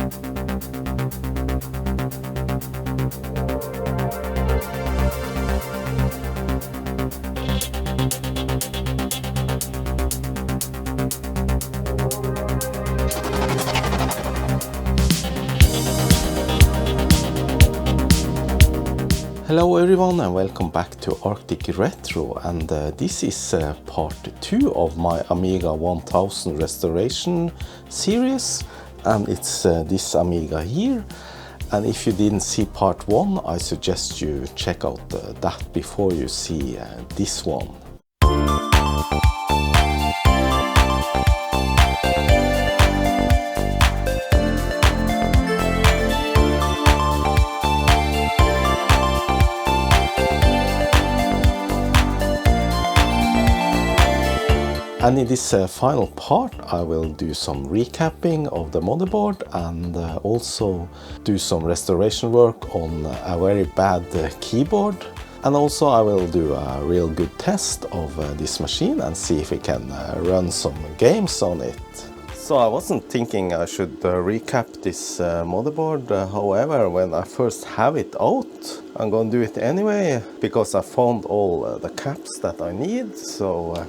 Hello everyone and welcome back to Arctic Retro, and this is part 2 of my Amiga 1000 restoration series, and it's this Amiga here. And if you didn't see part 1, I suggest you check out that before you see this one. And in this final part I will do some recapping of the motherboard and also do some restoration work on a very bad keyboard. And also I will do a real good test of this machine and see if we can run some games on it. So I wasn't thinking I should recap this motherboard, however when I first have it out I'm gonna do it anyway because I found all the caps that I need. So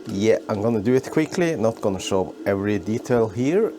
yeah, I'm gonna do it quickly, not gonna show every detail here.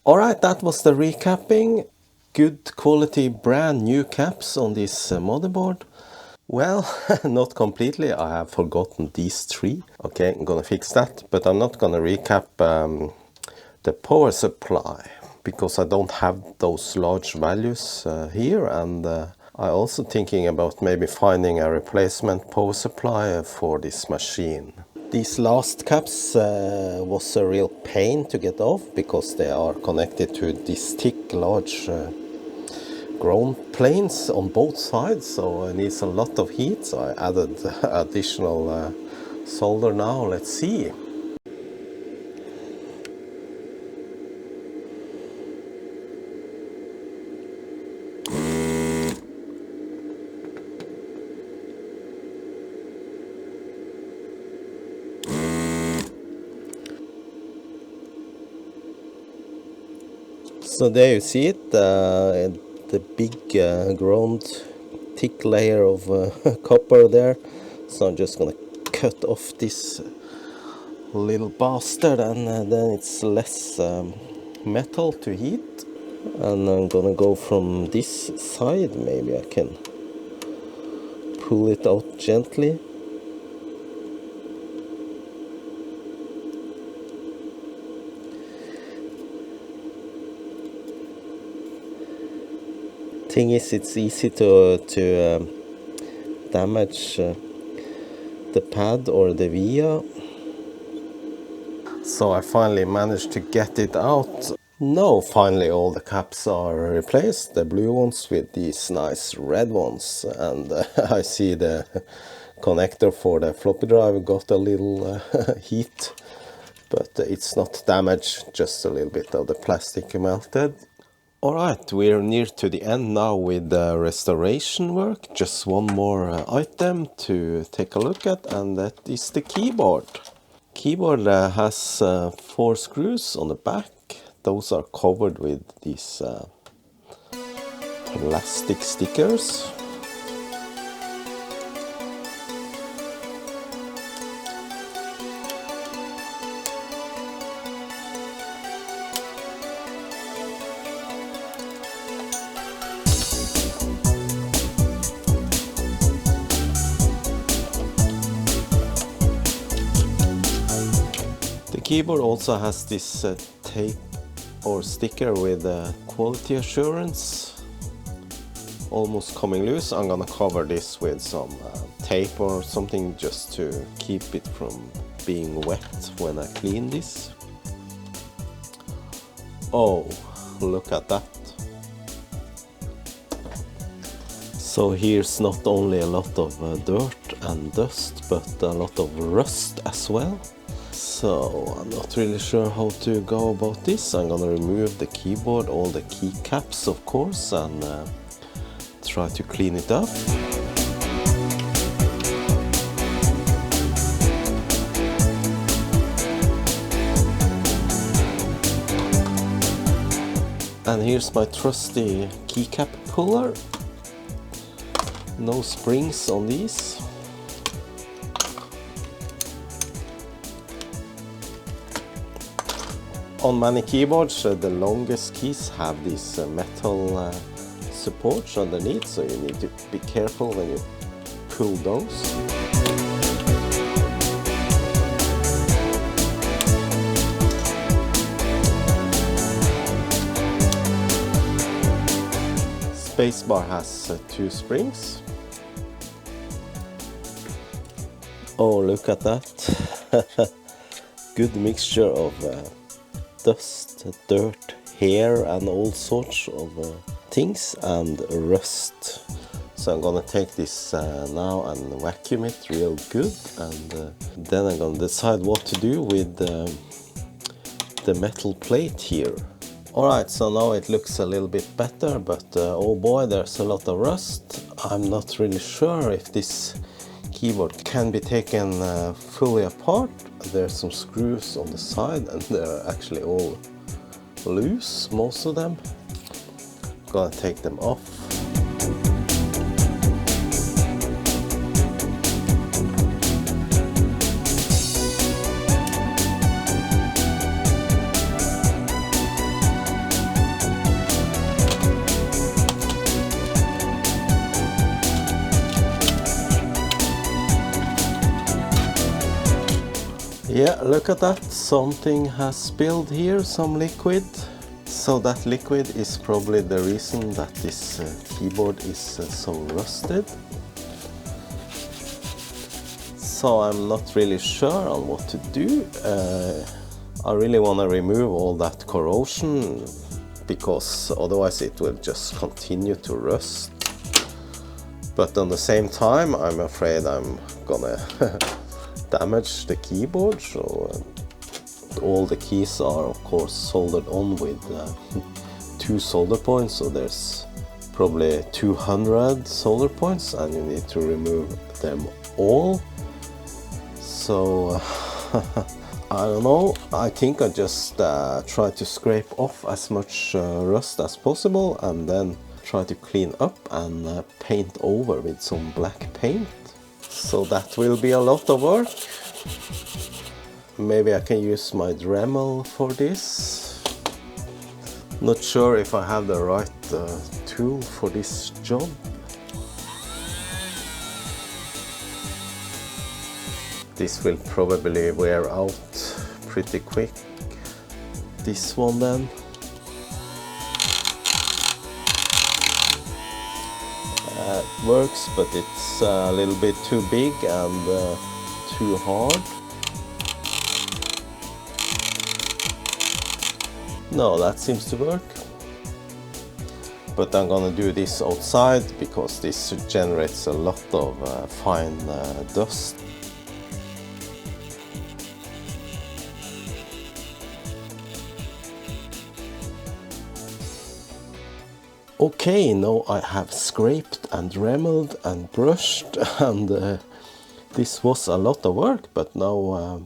Alright, that was the recapping. Good quality brand new caps on this motherboard. Well, not completely, I have forgotten these three. Okay, I'm gonna fix that, but I'm not gonna recap the power supply because I don't have those large values here, and I also thinking about maybe finding a replacement power supply for this machine. These last caps was a real pain to get off because they are connected to these thick large ground planes on both sides, so it needs a lot of heat. So I added additional solder now. Let's see. So there you see it, the big ground thick layer of copper there. So I'm just gonna cut off this little bastard, and then it's less metal to heat. And I'm gonna go from this side. Maybe I can pull it out gently. Thing is, it's easy to damage the pad or the via. So I finally managed to get it out. Now finally all the caps are replaced, the blue ones with these nice red ones, and I see the connector for the floppy drive got a little heat, but it's not damaged, just a little bit of the plastic melted. Alright, we're near to the end now with the restoration work. Just one more item to take a look at, and that is the keyboard. Keyboard has 4 screws on the back, those are covered with these plastic stickers. The keyboard also has this tape or sticker with quality assurance almost coming loose. I'm gonna cover this with some tape or something just to keep it from being wet when I clean this. Oh, look at that. So here's not only a lot of dirt and dust, but a lot of rust as well. So I'm not really sure how to go about this. I'm gonna remove the keyboard, all the keycaps of course, and try to clean it up. And here's my trusty keycap puller. No springs on these. On many keyboards, the longest keys have these metal supports underneath, so you need to be careful when you pull those. Spacebar has 2 springs. Oh, look at that. Good mixture of dust, dirt, hair and all sorts of things, and rust. So I'm gonna take this now and vacuum it real good, and then I'm gonna decide what to do with the metal plate here. Alright, so now it looks a little bit better, but oh boy, there's a lot of rust. I'm not really sure if this keyboard can be taken fully apart. There's some screws on the side and they're actually all loose, most of them. Gonna take them off. Yeah, look at that, something has spilled here, some liquid. So that liquid is probably the reason that this keyboard is so rusted. So I'm not really sure on what to do. I really want to remove all that corrosion, because otherwise it will just continue to rust. But at the same time, I'm afraid I'm gonna damage the keyboard, so all the keys are of course soldered on with 2 solder points, so there's probably 200 solder points and you need to remove them all. So I don't know, I think I just try to scrape off as much rust as possible and then try to clean up and paint over with some black paint. So that will be a lot of work. Maybe I can use my Dremel for this. Not sure if I have the right tool for this job. This will probably wear out pretty quick. This one then. It works, but it's a little bit too big and too hard. No, that seems to work. But I'm gonna do this outside because this generates a lot of fine dust. Okay, now I have scraped and Dremeled and brushed, and this was a lot of work, but now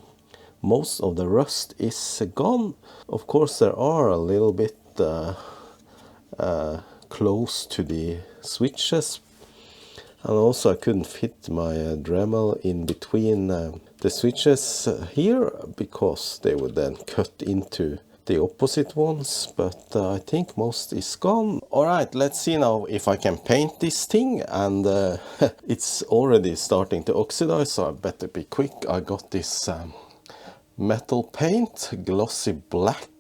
most of the rust is gone. Of course there are a little bit close to the switches, and also I couldn't fit my Dremel in between the switches here, because they would then cut into the opposite ones, but I think most is gone. Alright, let's see now if I can paint this thing, and it's already starting to oxidize, so I better be quick. I got this metal paint, glossy black,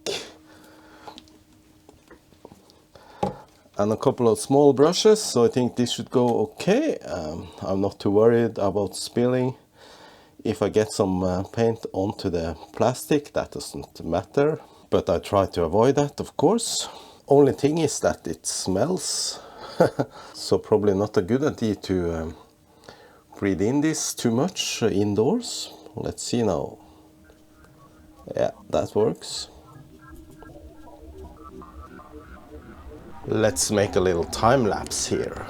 and a couple of small brushes, so I think this should go okay. I'm not too worried about spilling. If I get some paint onto the plastic, that doesn't matter, but I try to avoid that, of course. Only thing is that it smells, so probably not a good idea to breathe in this too much indoors. Let's see now. Yeah, that works. Let's make a little time lapse here.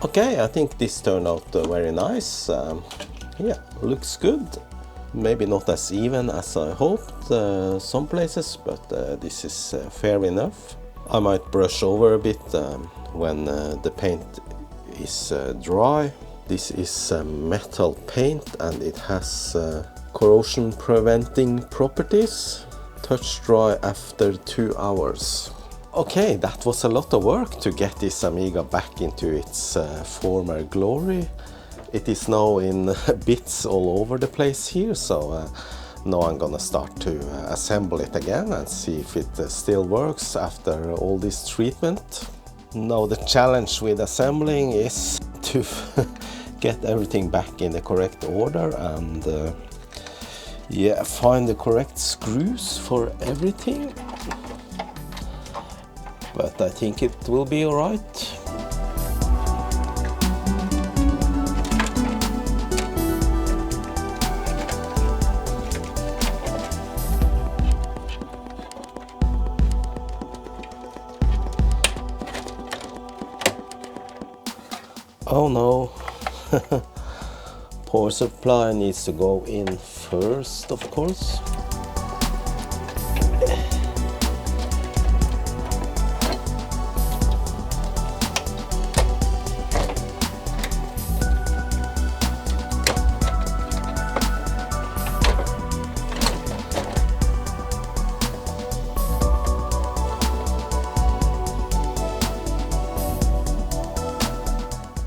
Okay, I think this turned out very nice. Yeah, looks good. Maybe not as even as I hoped some places, but this is fair enough. I might brush over a bit when the paint is dry. This is metal paint and it has corrosion preventing properties. Touch dry after 2 hours. Okay, that was a lot of work to get this Amiga back into its former glory. It is now in bits all over the place here, so now I'm gonna start to assemble it again and see if it still works after all this treatment. Now the challenge with assembling is to get everything back in the correct order and yeah, find the correct screws for everything. But I think it will be alright. Oh no, power supply needs to go in first, of course.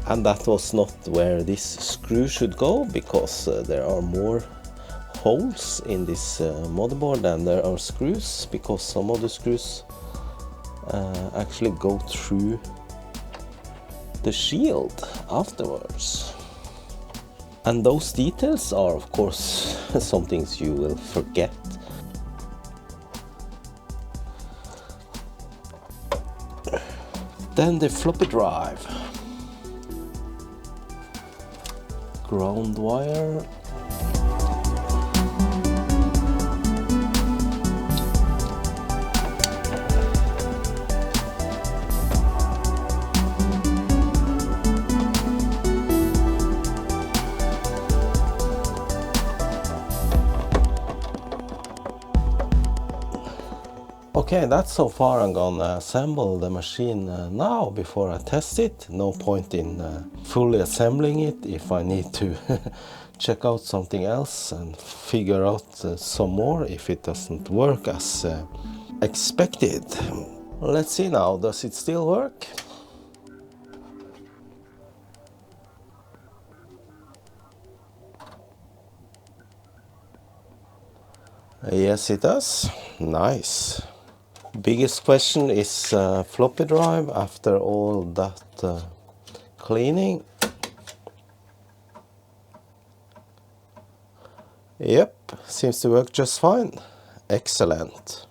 And that was not where this screw should go, because there are more holes in this motherboard than there are screws, because some of the screws actually go through the shield afterwards. And those details are, of course, some things you will forget. Then the floppy drive. Ground wire. Okay, that's so far. I'm gonna assemble the machine now before I test it. No point in fully assembling it if I need to check out something else and figure out some more if it doesn't work as expected. Let's see now, does it still work? Yes, it does. Nice. Biggest question is floppy drive after all that cleaning. Yep, seems to work just fine. Excellent.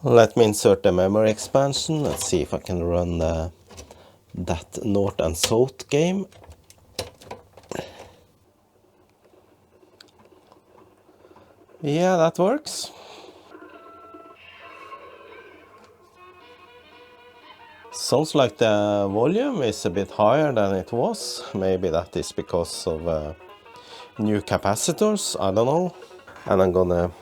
Let me insert the memory expansion. Let's see if I can run that North and South game. Yeah, that works. Sounds like the volume is a bit higher than it was. Maybe that is because of new capacitors, I don't know. And I'm gonna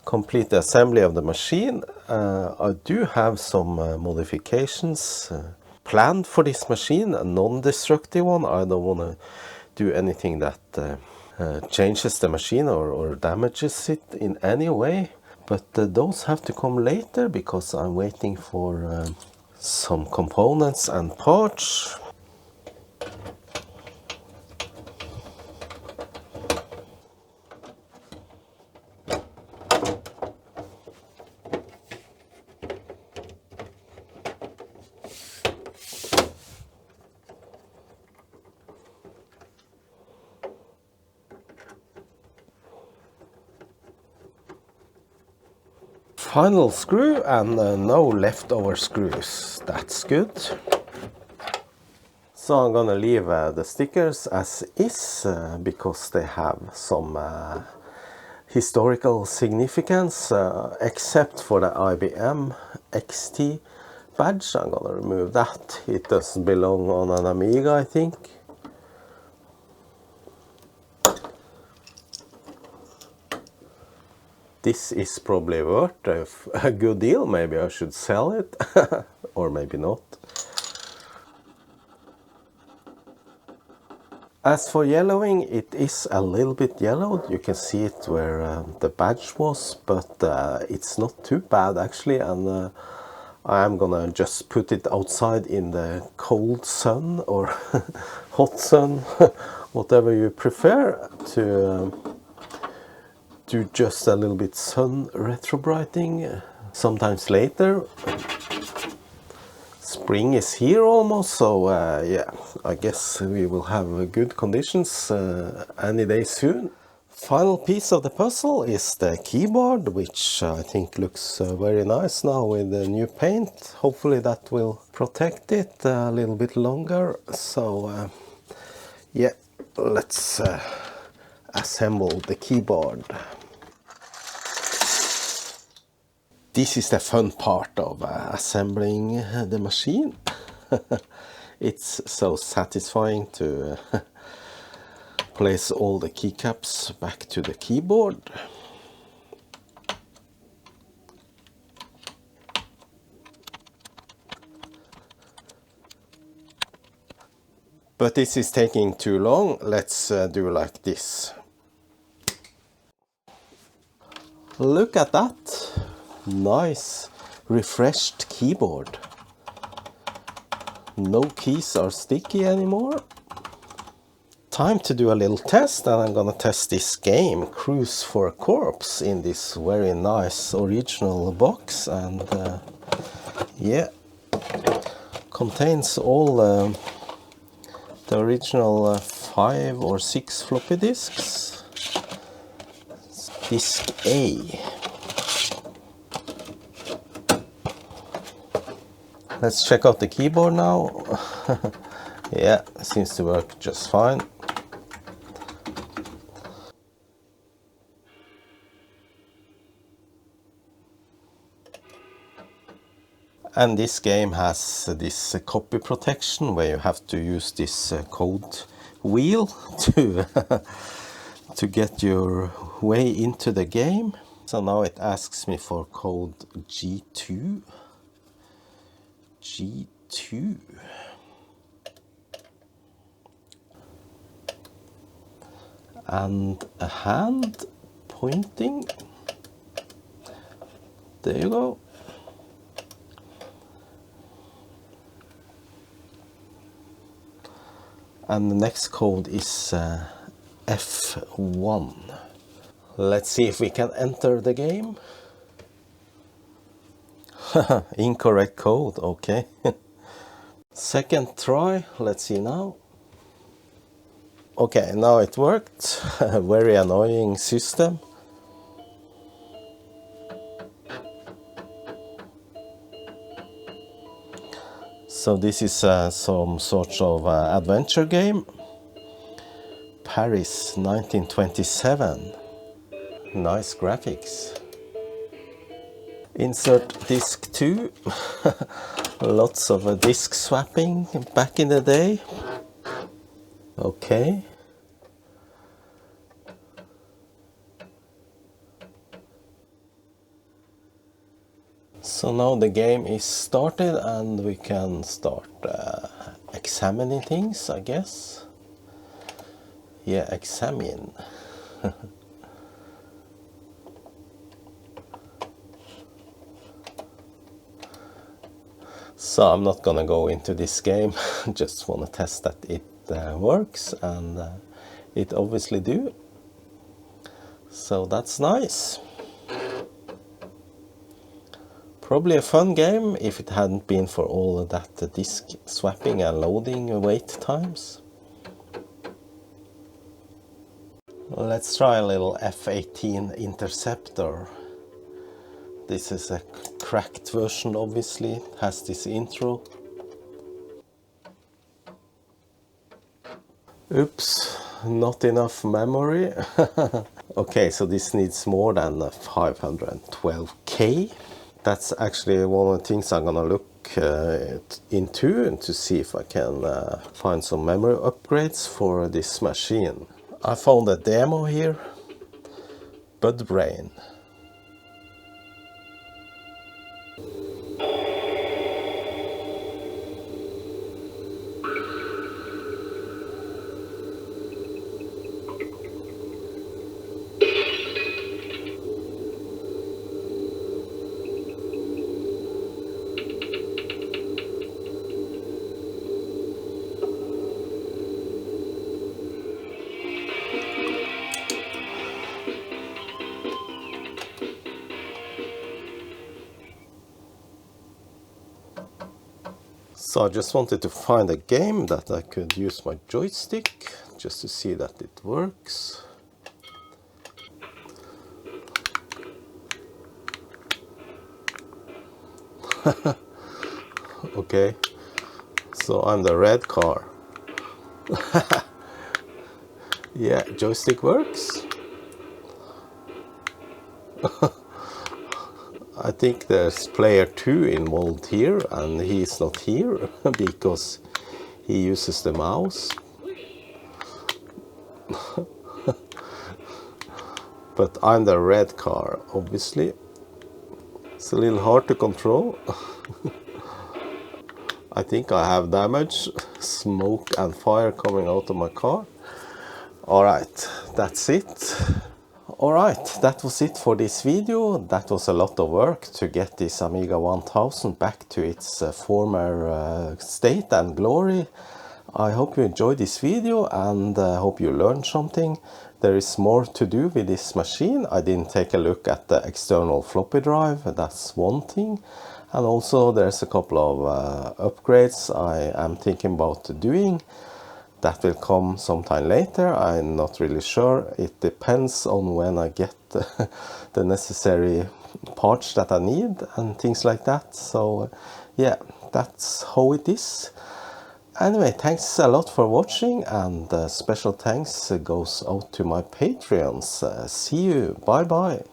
complete the assembly of the machine. I do have some modifications planned for this machine, a non-destructive one. I don't want to do anything that changes the machine or damages it in any way. But those have to come later because I'm waiting for some components and parts. Final screw and no leftover screws. That's good. So I'm gonna leave the stickers as is because they have some historical significance, except for the IBM XT badge. I'm gonna remove that. It doesn't belong on an Amiga, I think. This is probably worth a good deal. Maybe I should sell it, or maybe not. As for yellowing, it is a little bit yellowed. You can see it where the badge was, but it's not too bad actually. And I am gonna just put it outside in the cold sun or hot sun, whatever you prefer, to do just a little bit sun retrobrighting. Sometimes later. Spring is here almost, so yeah, I guess we will have good conditions any day soon. Final piece of the puzzle is the keyboard, which I think looks very nice now with the new paint. Hopefully that will protect it a little bit longer. So yeah, let's assemble the keyboard. This is the fun part of assembling the machine. It's so satisfying to place all the keycaps back to the keyboard. But this is taking too long. Let's do like this. Look at that. Nice refreshed keyboard. No keys are sticky anymore. Time to do a little test, and I'm gonna test this game, Cruise for a Corpse, in this very nice original box. And yeah, contains all the original 5 or 6 floppy disks. Disc A. Let's check out the keyboard now. Yeah, seems to work just fine. And this game has this copy protection where you have to use this code wheel to to get your way into the game. So now it asks me for code G2. G2. And a hand pointing. There you go. And the next code is F1. Let's see if we can enter the game. Incorrect code, okay. Second try, let's see now. Okay, now it worked. Very annoying system. So this is some sort of adventure game. Paris 1927. Nice graphics. Insert disc 2. Lots of disc swapping back in the day. Okay. So now the game is started and we can start examining things, I guess. Yeah, examine. So I'm not gonna go into this game, just wanna test that it works, and it obviously do. So that's nice. Probably a fun game if it hadn't been for all of that disk swapping and loading wait times. Let's try a little F-18 Interceptor. This is a cracked version, obviously, it has this intro. Oops, not enough memory. Okay, so this needs more than 512K. That's actually one of the things I'm gonna look into, and to see if I can find some memory upgrades for this machine. I found a demo here, Budbrain. So I just wanted to find a game that I could use my joystick, just to see that it works. Okay, so I'm the red car. Yeah, joystick works. I think there's player 2 involved here, and he's not here because he uses the mouse. But I'm the red car, obviously. It's a little hard to control. I think I have damage, smoke and fire coming out of my car. Alright, that's it. Alright, that was it for this video. That was a lot of work to get this Amiga 1000 back to its former state and glory. I hope you enjoyed this video, and hope you learned something. There is more to do with this machine. I didn't take a look at the external floppy drive, that's one thing. And also there's a couple of upgrades I am thinking about doing. That will come sometime later, I'm not really sure. It depends on when I get the necessary parts that I need and things like that. So yeah, that's how it is. Anyway, thanks a lot for watching, and special thanks goes out to my Patreons. See you, bye bye.